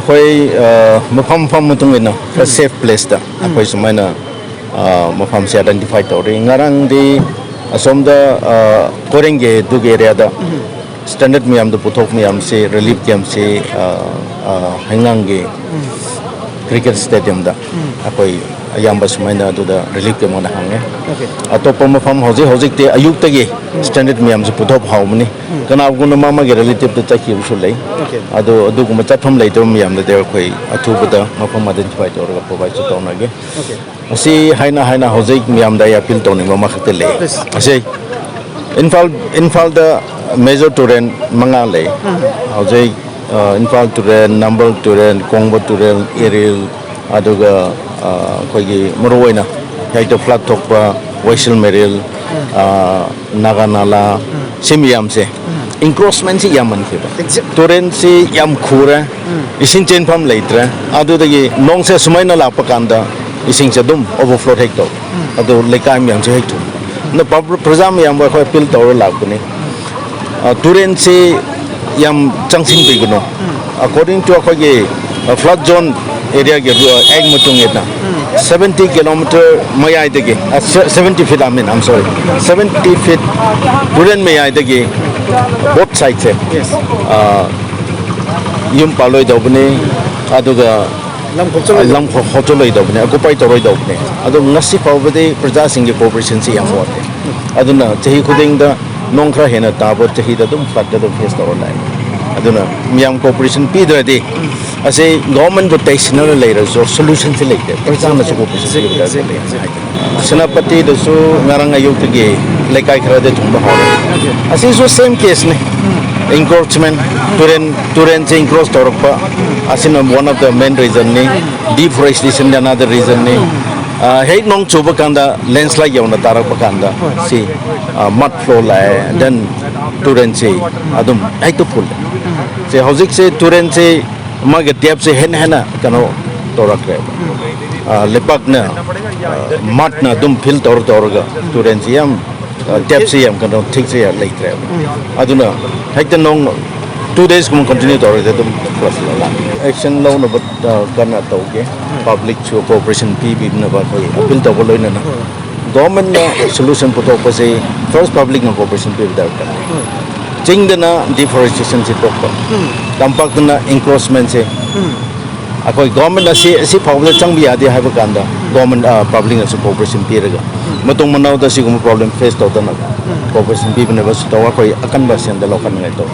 akhoi mafam mutung ina safe place da akhoi sumaina mafam se identify tori ngarang di asomda korenge duge area da standard miyam da puthok miyam se relief camp se hangang cricket stadium da akhoi ayamba sumaina du da relief camp na hange atopa mafam hojik te ayuk tagi standard miyam se puthok haumni kana guna mama ge relative da chaki usulai ado guma chatham lai to miyam da der khoi athubada mafam identify tor ga provide to na ge asi haina hojik miyam da ya appeal to ni mama khate le asi infal the major terrain manga le hojik infal terrain number terrain kongbo terrain aerial aduga khoi gi moroina haito flat thokpa waisal meril naganala simiyam se encroachment si yaman ke ba torrent si yam khura ising chen pham leitra adu dagi nong se sumaina la pakanda ising se dum overflow hekto adu lekai myam se hekto na program yam ba khoi pil tor la kuni torrent si yam changsing be guno according to khoi ge flood zone area ge egg mutung etna 70 kilometer mayai dagi 70 feet I mean I'm sorry 70 feet torrent mayai dagi both sides yes yum paloi dobne aduga lam khotoloi dobne occupy toroi dobne adu ngasi pawbade praja singge cooperation si yam wate aduna chehi khuding da nongkhra hena tabo chehi da dum flat da face torolai aduna miyam cooperation pidradi ase government rotational later so solution se later praja na cooperation senapati da so ngarang ayuk ge lekai khara de thumba hore ase so same case ne encroachment torrent se encroach torpa asina one of the main reason ne deforestation another reason ne hate nong chuba kanda landslide yauna tarak pakanda si mud flow la then torrent se adum hate full se hojik se torrent se maga tap se hena kano torak re lepak na mat na dum fil torga torrent se yam tap se yam kano thik se ya late re aduna hate nong 2 days kum continue torga dum plus la action law na but kana toge public to cooperation pb na ba koi appeal to boloi na government na solution puto pa se first public na cooperation pb da ching na deforestation se tokpa tampak na encroachment se akoi government na si phawle changbi ade haiba kanda government public na cooperation piraga matung manaw da sigum problem face to na cooperation pb na ba to akoi akan ba sen da lokan ngai to